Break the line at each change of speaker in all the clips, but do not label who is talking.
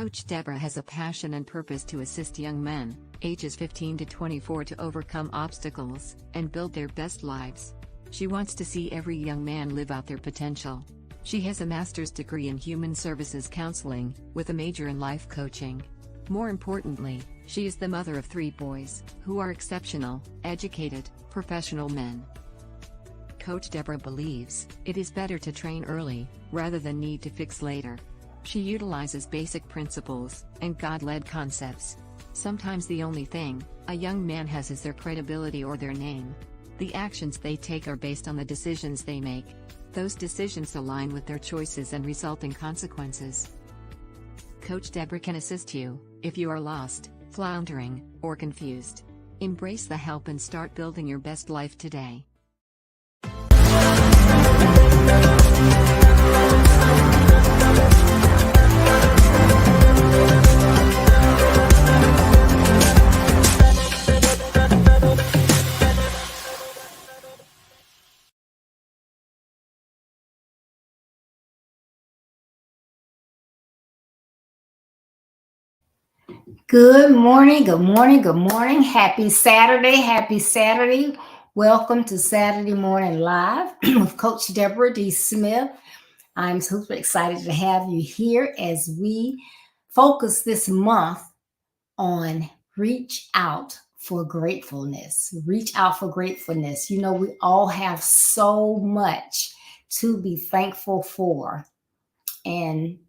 Coach Deborah has a passion and purpose to assist young men, ages 15 to 24, to overcome obstacles and build their best lives. She wants to see every young man live out their potential. She has a master's degree in human services counseling, with a major in life coaching. More importantly, she is the mother of 3 boys, who are exceptional, educated, professional men. Coach Deborah believes it is better to train early, rather than need to fix later. She utilizes basic principles and God-led concepts. Sometimes the only thing a young man has is their credibility or their name. The actions they take are based on the decisions they make. Those decisions align with their choices and result in consequences. Coach Deborah can assist you if you are lost, floundering, or confused. Embrace the help and start building your best life today.
Good morning, good morning, good morning. Happy Saturday, happy Saturday. Welcome to Saturday Morning Live with Coach Deborah D. Smith. I'm super excited to have you here as we focus this month on reach out for gratefulness. Reach out for gratefulness. You know, we all have so much to be thankful for. And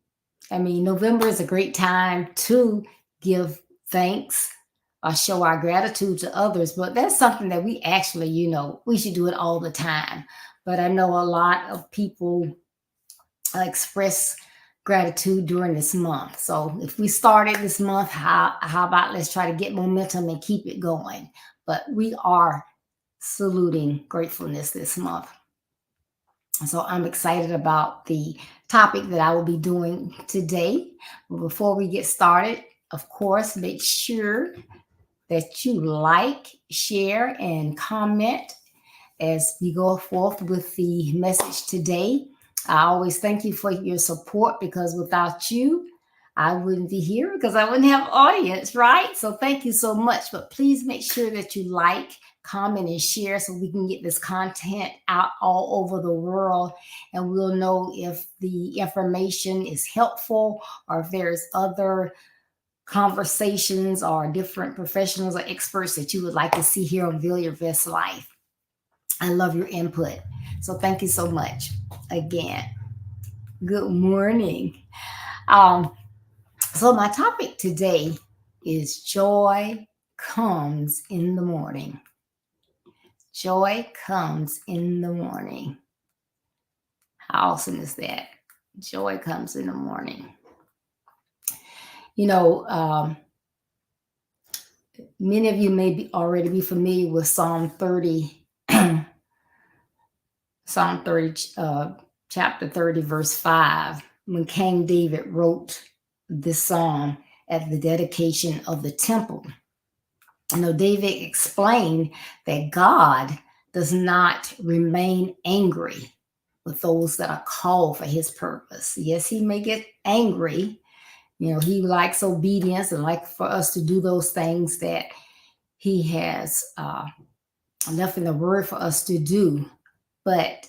I mean, November is a great time to give thanks or show our gratitude to others, but that's something that we actually, we should do it all the time. But I know a lot of people express gratitude during this month. So if we started this month, how about let's try to get momentum and keep it going. But we are saluting gratefulness this month. So I'm excited about the topic that I will be doing today. But before we get started, of course, make sure that you like, share, and comment as we go forth with the message today. I always thank you for your support, because without you, I wouldn't be here because I wouldn't have audience, right? So thank you so much. But please make sure that you like, comment, and share so we can get this content out all over the world, and we'll know if the information is helpful or if there's other conversations or different professionals or experts that you would like to see here on Build Your Best Life. I love your input. So thank you so much again. Good morning. So my topic today is joy comes in the morning. Joy comes in the morning. How awesome is that? Joy comes in the morning. Many of you may already be familiar with Psalm 30, chapter 30, verse 5, when King David wrote this psalm at the dedication of the temple. David explained that God does not remain angry with those that are called for his purpose. Yes, he may get angry. He likes obedience and like for us to do those things that he has left in the word for us to do. But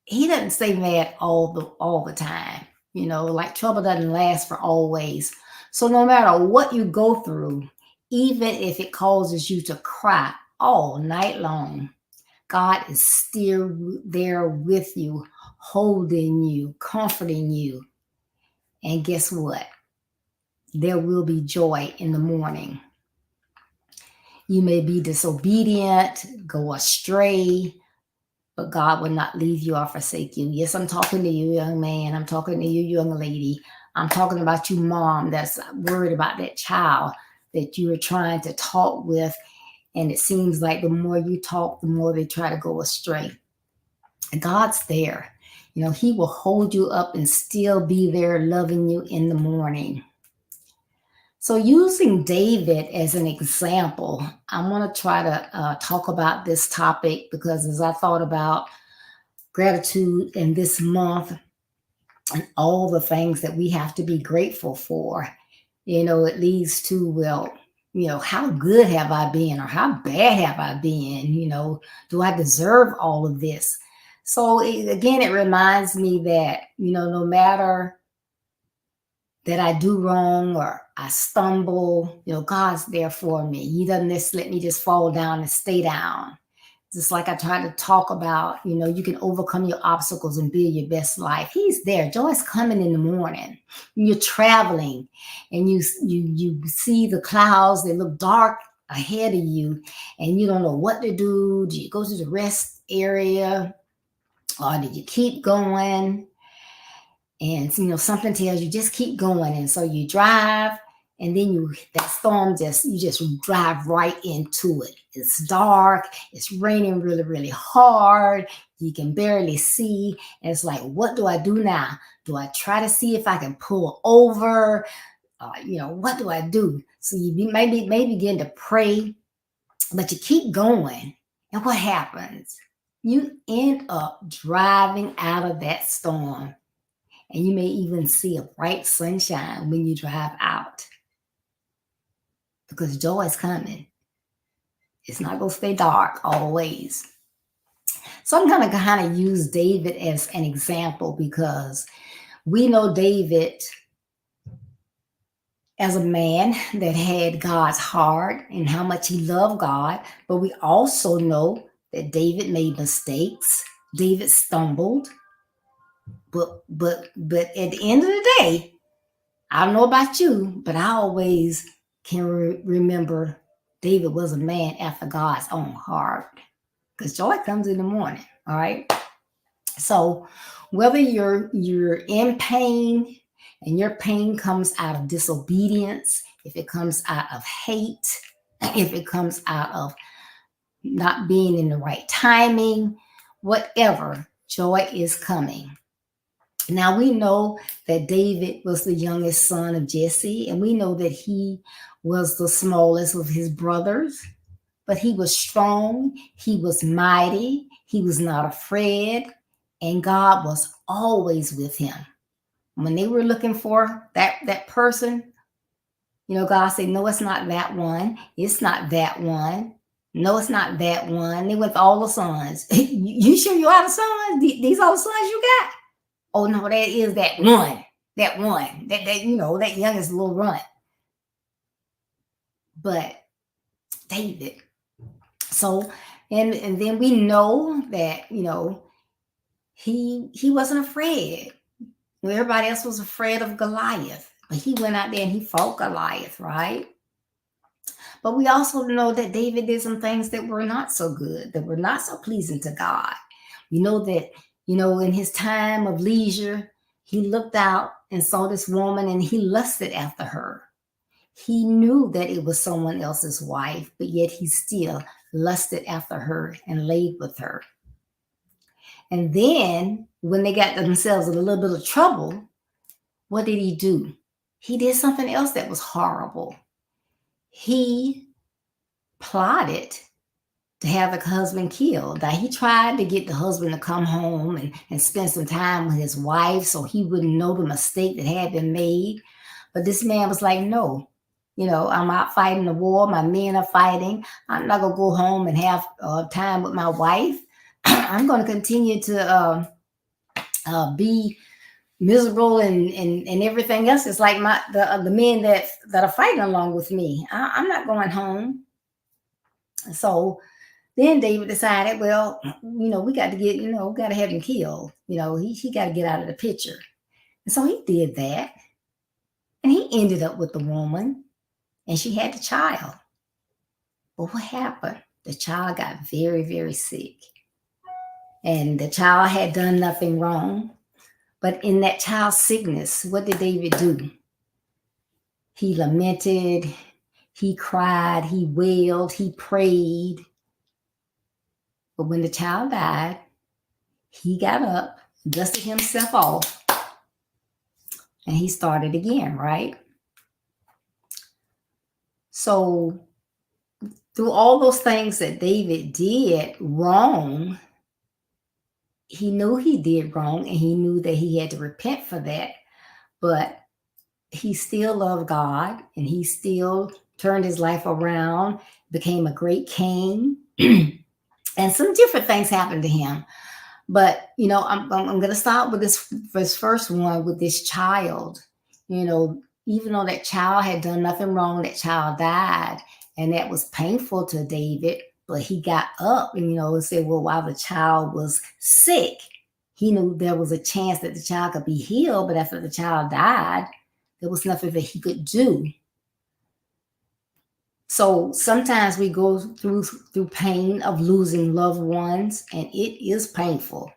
he doesn't stay mad all the time. Like trouble doesn't last for always. So no matter what you go through, even if it causes you to cry all night long, God is still there with you, holding you, comforting you. And guess what? There will be joy in the morning. You may be disobedient, go astray, but God will not leave you or forsake you. Yes, I'm talking to you, young man. I'm talking to you, young lady. I'm talking about you, mom, that's worried about that child that you are trying to talk with. And it seems like the more you talk, the more they try to go astray. And God's there. He will hold you up and still be there loving you in the morning. So using David as an example, I'm going to try to talk about this topic because as I thought about gratitude in this month, and all the things that we have to be grateful for. It leads to, well, how good have I been or how bad have I been? Do I deserve all of this? So again, it reminds me that, no matter that I do wrong or I stumble, God's there for me. He doesn't just let me just fall down and stay down. Just like I try to talk about, you can overcome your obstacles and build your best life. He's there. Joy's coming in the morning. You're traveling and you see the clouds that look dark ahead of you and you don't know what to do. Do you go to the rest area or did you keep going? And something tells you just keep going. And so you drive and then that storm you just drive right into it. It's dark, it's raining really, really hard. You can barely see. And it's like, what do I do now? Do I try to see if I can pull over? What do I do? So you may begin to pray, but you keep going. And what happens? You end up driving out of that storm. And you may even see a bright sunshine when you drive out. Because joy is coming. It's not going to stay dark always. So I'm going to kind of use David as an example because we know David as a man that had God's heart and how much he loved God. But we also know that David made mistakes. David stumbled. But at the end of the day, I don't know about you, but I always can remember David was a man after God's own heart because joy comes in the morning. All right. So whether you're in pain and your pain comes out of disobedience, if it comes out of hate, if it comes out of not being in the right timing, whatever, joy is coming. Now we know that David was the youngest son of Jesse, and we know that he was the smallest of his brothers, but he was strong, he was mighty, he was not afraid, and God was always with him. When they were looking for that person, God said, no, it's not that one. It's not that one. No, it's not that one. They went to all the sons. You sure you are the sons? These are the sons you got? Oh no, that is that one, that youngest little runt. But David. So, and then we know that, he wasn't afraid. Everybody else was afraid of Goliath, but he went out there and he fought Goliath, right? But we also know that David did some things that were not so good, that were not so pleasing to God. We know that, in his time of leisure, he looked out and saw this woman and he lusted after her. He knew that it was someone else's wife, but yet he still lusted after her and laid with her. And then when they got themselves in a little bit of trouble, what did he do? He did something else that was horrible. He plotted to have the husband killed. Now, he tried to get the husband to come home and spend some time with his wife so he wouldn't know the mistake that had been made. But this man was like, no, I'm out fighting the war. My men are fighting. I'm not going to go home and have time with my wife. I'm going to continue to be miserable and everything else. It's like the men that are fighting along with me. I'm not going home. So then David decided, well, we got to got to have him killed. He got to get out of the picture. And so he did that. And he ended up with the woman and she had the child. But what happened? The child got very, very sick. And the child had done nothing wrong. But in that child's sickness, what did David do? He lamented, he cried, he wailed, he prayed. But when the child died, he got up, dusted himself off, and he started again, right? So through all those things that David did wrong, he knew he did wrong and he knew that he had to repent for that, but he still loved God and he still turned his life around, became a great king. And some different things happened to him. But, I'm going to start with this first one with this child. Even though that child had done nothing wrong, that child died. And that was painful to David. But he got up and said, well, while the child was sick, he knew there was a chance that the child could be healed. But after the child died, there was nothing that he could do. So sometimes we go through pain of losing loved ones, and it is painful.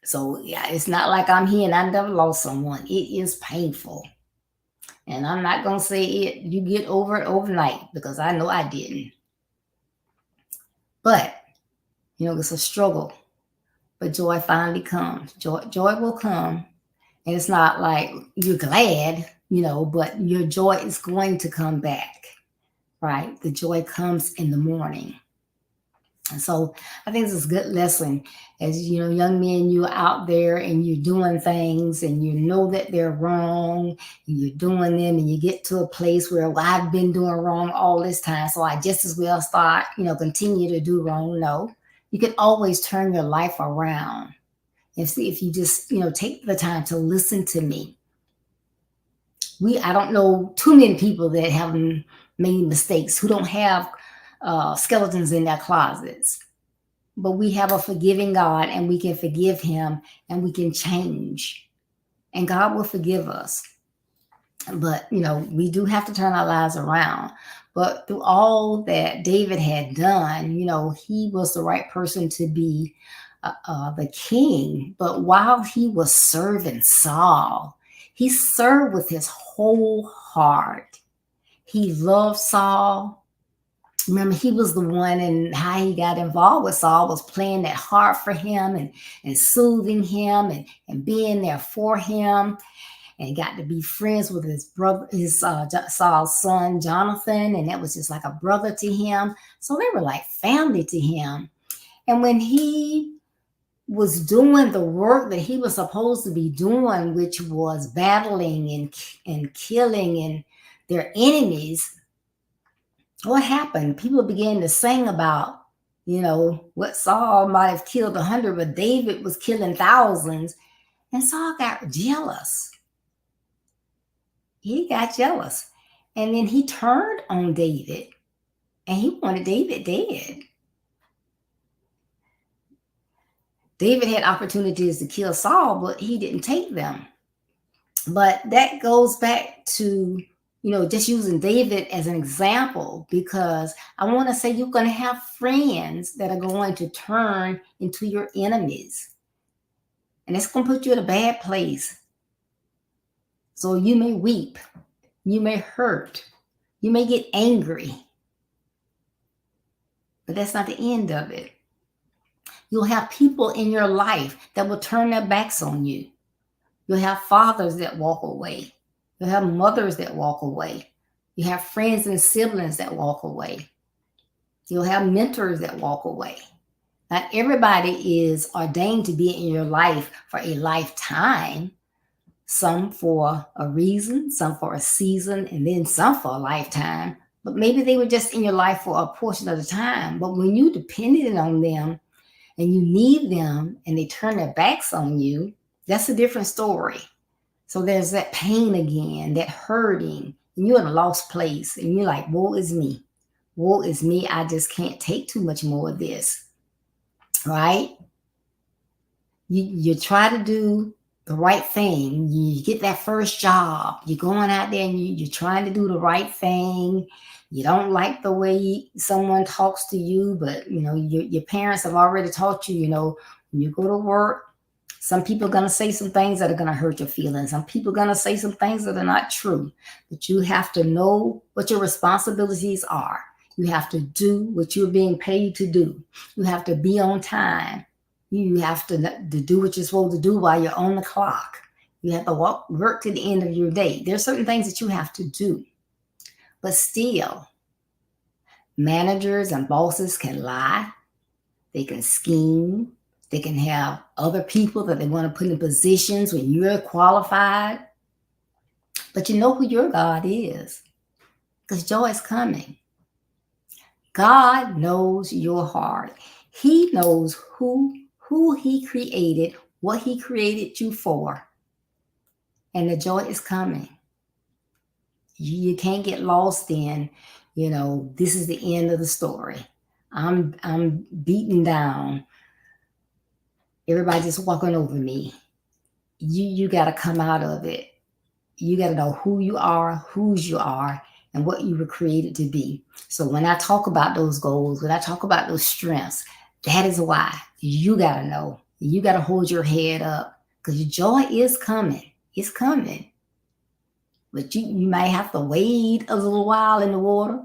So yeah, it's not like I'm here and I never lost someone. It is painful. And I'm not going to say you get over it overnight, because I know I didn't. But, it's a struggle. But joy finally comes. Joy will come. And it's not like you're glad, but your joy is going to come back, right? The joy comes in the morning. And so I think this is a good lesson. As young men, you're out there and you're doing things and you know that they're wrong and you're doing them, and you get to a place where, well, I've been doing wrong all this time, so I just as well start, continue to do wrong. No, you can always turn your life around. And see, if you just, take the time to listen to me. I don't know too many people that haven't made mistakes, who don't have skeletons in their closets. But we have a forgiving God, and we can forgive him, and we can change. And God will forgive us. But, we do have to turn our lives around. But through all that David had done, he was the right person to be the king. But while he was serving Saul, he served with his whole heart. He loved Saul. Remember, he was the one, and how he got involved with Saul was playing that harp for him and soothing him and being there for him. And got to be friends with his brother, Saul's son, Jonathan. And that was just like a brother to him. So they were like family to him. And when he was doing the work that he was supposed to be doing, which was battling and killing and their enemies, what happened? People began to sing about, what Saul might have killed 100, but David was killing thousands. And Saul got jealous. He got jealous. And then he turned on David, and he wanted David dead. David had opportunities to kill Saul, but he didn't take them. But that goes back to, just using David as an example, because I want to say you're going to have friends that are going to turn into your enemies. And it's going to put you in a bad place. So you may weep, you may hurt, you may get angry. But that's not the end of it. You'll have people in your life that will turn their backs on you. You'll have fathers that walk away. You'll have mothers that walk away. You have friends and siblings that walk away. You'll have mentors that walk away. Not everybody is ordained to be in your life for a lifetime. Some for a reason, some for a season, and then some for a lifetime. But maybe they were just in your life for a portion of the time. But when you depended on them and you need them and they turn their backs on you, that's a different story. So there's that pain again, that hurting, and you're in a lost place, and you're like, woe is me. Woe is me. I just can't take too much more of this, right? You try to do the right thing. You get that first job. You're going out there and you're trying to do the right thing. You don't like the way someone talks to you, but your parents have already taught you, when you go to work, some people are going to say some things that are going to hurt your feelings. Some people are going to say some things that are not true. But you have to know what your responsibilities are. You have to do what you're being paid to do. You have to be on time. You have to do what you're supposed to do while you're on the clock. You have to work to the end of your day. There's certain things that you have to do. But still, managers and bosses can lie. They can scheme. They can have other people that they want to put in positions when you're qualified. But you know who your God is, because joy is coming. God knows your heart. He knows who he created, what he created you for. And the joy is coming. You can't get lost in, this is the end of the story. I'm beaten down. Everybody's walking over me. You got to come out of it. You got to know who you are, whose you are, and what you were created to be. So when I talk about those goals, when I talk about those strengths, that is why you got to know. You got to hold your head up, because your joy is coming. It's coming. But you might have to wade a little while in the water.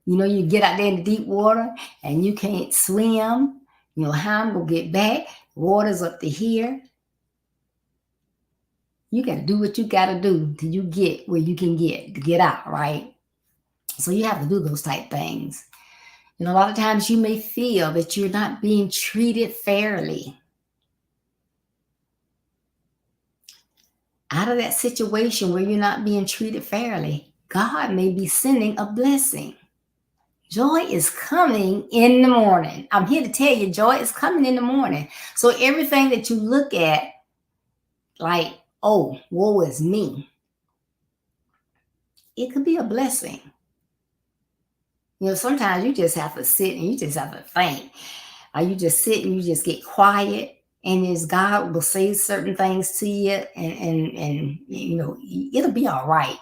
You get out there in the deep water and you can't swim. How I'm going to get back? Water's up to here. You got to do what you got to do till you get where you can get out, right? So you have to do those type things. A lot of times you may feel that you're not being treated fairly. Out of that situation where you're not being treated fairly, God may be sending a blessing. Joy is coming in the morning. I'm here to tell you, joy is coming in the morning. So everything that you look at, like, oh, woe is me, it could be a blessing. Sometimes you just have to sit and you just have to think. Or you just sit and you just get quiet, and as God will say certain things to you, and it'll be all right.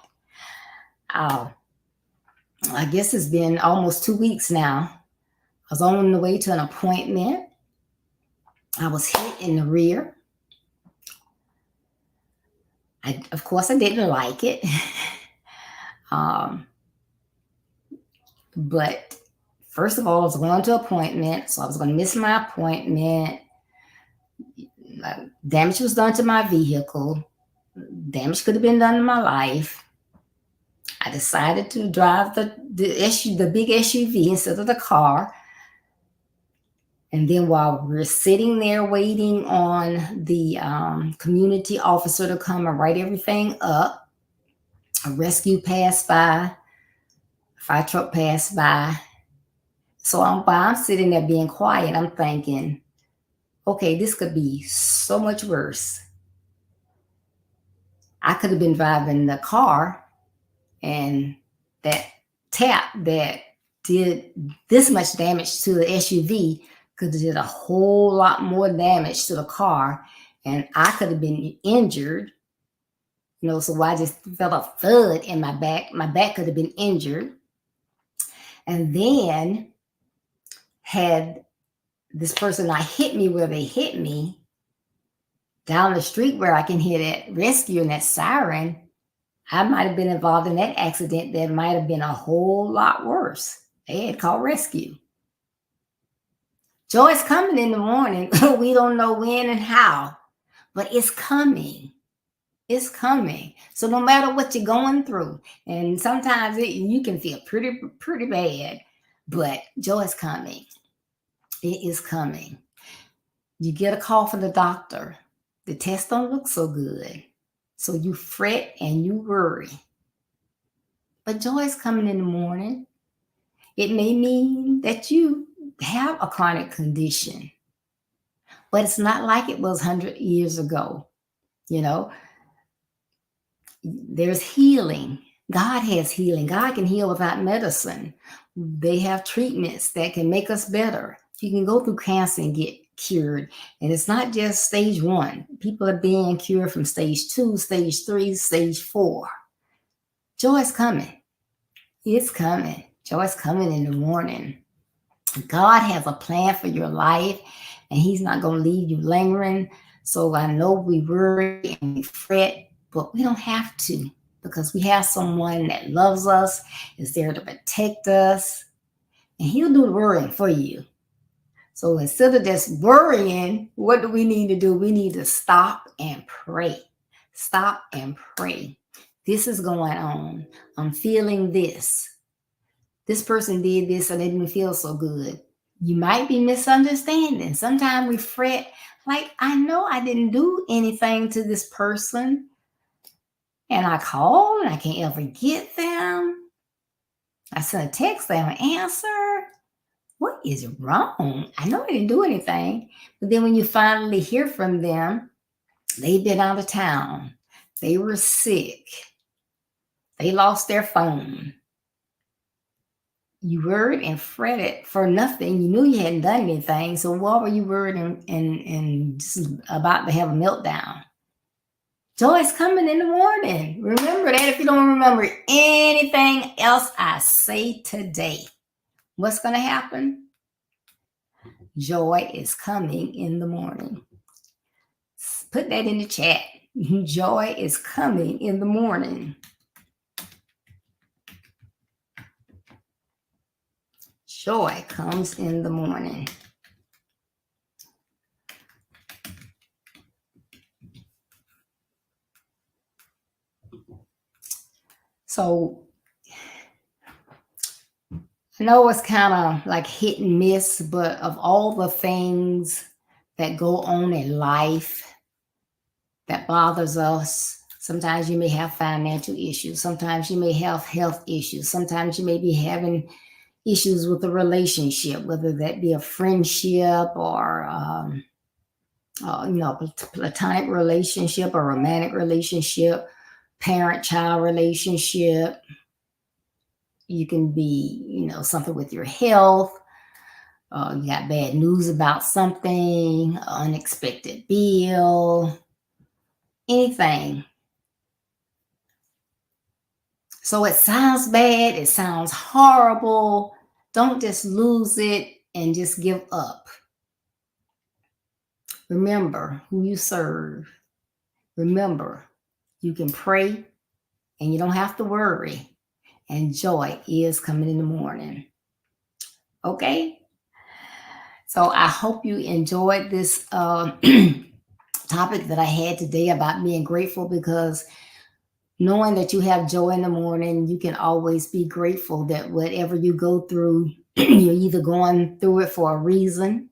I guess it's been almost 2 weeks now. I was on the way to an appointment. I was hit in the rear. Of course, I didn't like it. But first of all, I was going to an appointment, so I was going to miss my appointment. Damage was done to my vehicle. Damage could have been done to my life. I decided to drive the big SUV instead of the car. And then while we're sitting there waiting on the community officer to come and write everything up, a rescue passed by, a fire truck passed by. So while I'm sitting there being quiet, I'm thinking, okay, this could be so much worse. I could have been driving the car, and that tap that did this much damage to the SUV could have did a whole lot more damage to the car, and I could have been injured. So I just felt a thud in my back. My back could have been injured. And then had this person not hit me where they hit me, down the street where I can hear that rescue and that siren, I might have been involved in that accident that might have been a whole lot worse. They had called rescue. Joy is coming in the morning. We don't know when and how, but it's coming. It's coming. So no matter what you're going through, and sometimes you can feel pretty bad, but joy is coming. It is coming. You get a call from the doctor. The test don't look so good. So you fret and you worry. But joy is coming in the morning. It may mean that you have a chronic condition, but it's not like it was 100 years ago. There's healing. God has healing. God can heal without medicine. They have treatments that can make us better. You can go through cancer and get cured. And it's not just stage 1. People are being cured from stage 2, stage 3, stage 4. Joy is coming. It's coming. Joy is coming in the morning. God has a plan for your life, and he's not going to leave you lingering. So I know we worry and we fret, but we don't have to, because we have someone that loves us, is there to protect us, and he'll do the worrying for you. So instead of just worrying, what do we need to do? We need to stop and pray. Stop and pray. This is going on. I'm feeling this. This person did this and it didn't feel so good. You might be misunderstanding. Sometimes we fret, like, I know I didn't do anything to this person, and I call and I can't ever get them. I sent a text, they don't answer. What is wrong? I know I didn't do anything. But then when you finally hear from them, they've been out of town. They were sick. They lost their phone. You worried and fretted for nothing. You knew you hadn't done anything. So why were you worried and just about to have a meltdown? Joy's coming in the morning. Remember that if you don't remember anything else I say today. What's going to happen? Joy is coming in the morning. Put that in the chat. Joy is coming in the morning. Joy comes in the morning. So I know it's kind of like hit and miss, but of all the things that go on in life that bothers us, sometimes you may have financial issues. Sometimes you may have health issues. Sometimes you may be having issues with a relationship, whether that be a friendship or, platonic relationship, a romantic relationship, parent-child relationship. You can be, something with your health. You got bad news about something, unexpected bill, anything. So it sounds bad. It sounds horrible. Don't just lose it and just give up. Remember who you serve. Remember, you can pray and you don't have to worry. And joy is coming in the morning. Okay? So I hope you enjoyed this topic that I had today about being grateful, because knowing that you have joy in the morning, you can always be grateful that whatever you go through, you're either going through it for a reason,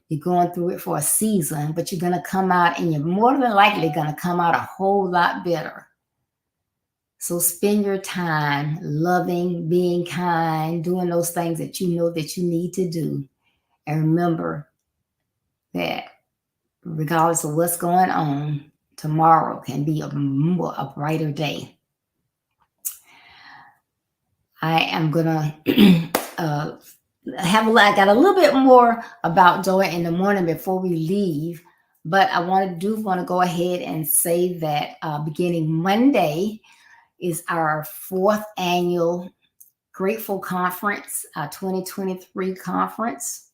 you're going through it for a season, but you're going to come out, and you're more than likely going to come out a whole lot better. So spend your time loving, being kind, doing those things that you know that you need to do. And remember that regardless of what's going on, tomorrow can be a brighter day. I am going to I got a little bit more about joy in the morning before we leave, but I want to go ahead and say that beginning Monday is our 4th annual Grateful Conference, 2023 conference.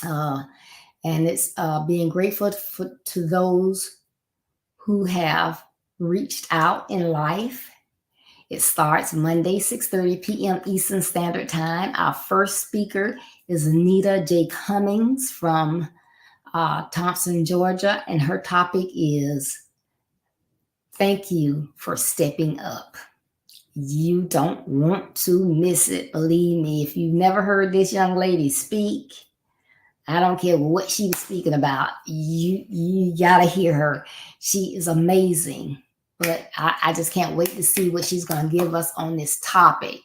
And it's being grateful to those who have reached out in life. It starts Monday, 6:30 p.m. Eastern Standard Time. Our first speaker is Anita J. Cummings from Thompson, Georgia, and her topic is "Thank you for stepping up." You don't want to miss it. Believe me, if you've never heard this young lady speak, I don't care what she was speaking about. You got to hear her. She is amazing. But I just can't wait to see what she's going to give us on this topic.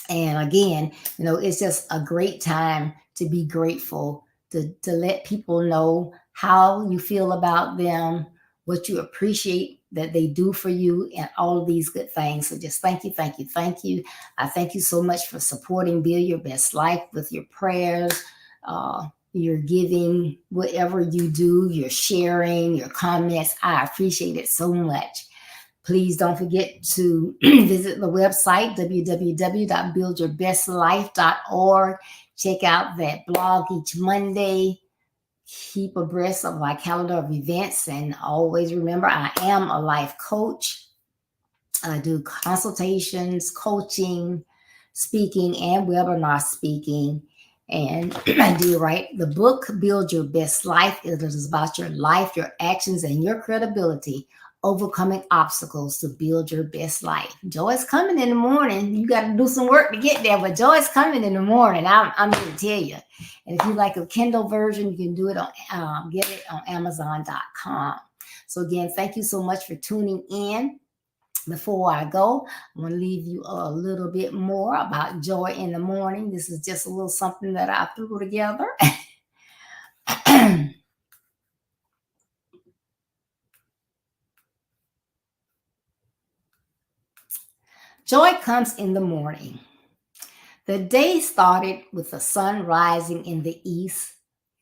And again, it's just a great time to be grateful, to let people know how you feel about them, what you appreciate that they do for you, and all of these good things. So just thank you, thank you, thank you. I thank you so much for supporting Build Your Best Life with your prayers, your giving, whatever you do, your sharing, your comments. I appreciate it so much. Please don't forget to visit the website, www.buildyourbestlife.org. Check out that blog each Monday. Keep abreast of my calendar of events. And always remember, I am a life coach. I do consultations, coaching, speaking, and webinar speaking. And I do write the book, Build Your Best Life. It is about your life, your actions, and your credibility. overcoming obstacles to build your best life. Joy's coming in the morning. You got to do some work to get there, but joy's coming in the morning. I'm here to tell you. And if you like a Kindle version, you can do it on get it on Amazon.com. So again, thank you so much for tuning in. Before I go, I want to leave you a little bit more about joy in the morning. This is just a little something that I threw together. Joy comes in the morning. The day started with the sun rising in the east,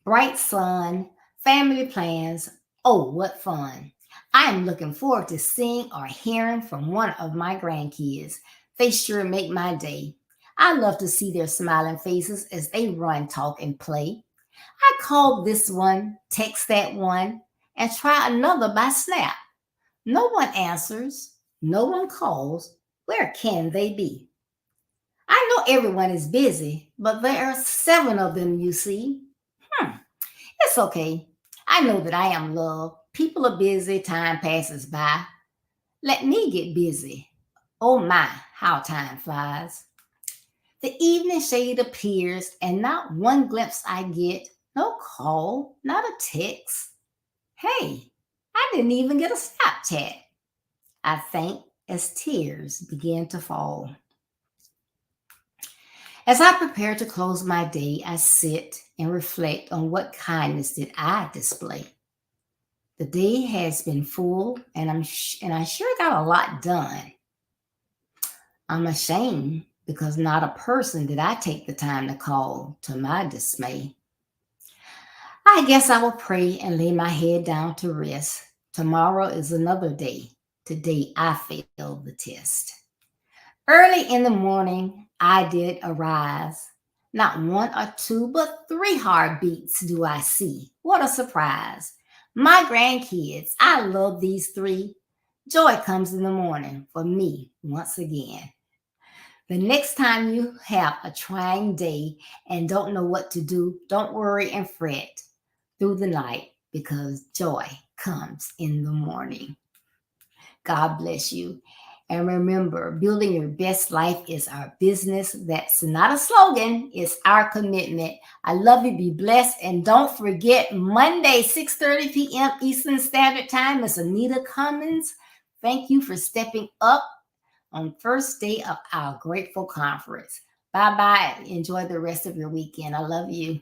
bright sun, family plans. Oh, what fun. I am looking forward to seeing or hearing from one of my grandkids. They sure make my day. I love to see their smiling faces as they run, talk, and play. I call this one, text that one, and try another by snap. No one answers. No one calls. Where can they be? I know everyone is busy, but there are 7 of them, you see. It's okay. I know that I am loved. People are busy. Time passes by. Let me get busy. Oh my, how time flies. The evening shade appears, and not one glimpse I get. No call, not a text. Hey, I didn't even get a Snapchat. I think as tears begin to fall. As I prepare to close my day, I sit and reflect on what kindness did I display. The day has been full, and I sure got a lot done. I'm ashamed because not a person did I take the time to call, to my dismay. I guess I will pray and lay my head down to rest. Tomorrow is another day. Today I failed the test. Early in the morning, I did arise. Not 1 or 2, but 3 heartbeats do I see. What a surprise. My grandkids, I love these 3. Joy comes in the morning for me once again. The next time you have a trying day and don't know what to do, don't worry and fret through the night because joy comes in the morning. God bless you. And remember, building your best life is our business. That's not a slogan, it's our commitment. I love you. Be blessed. And don't forget, Monday, 6:30 p.m. Eastern Standard Time is Anita Cummins. Thank you for stepping up on first day of our Grateful Conference. Bye-bye. Enjoy the rest of your weekend. I love you.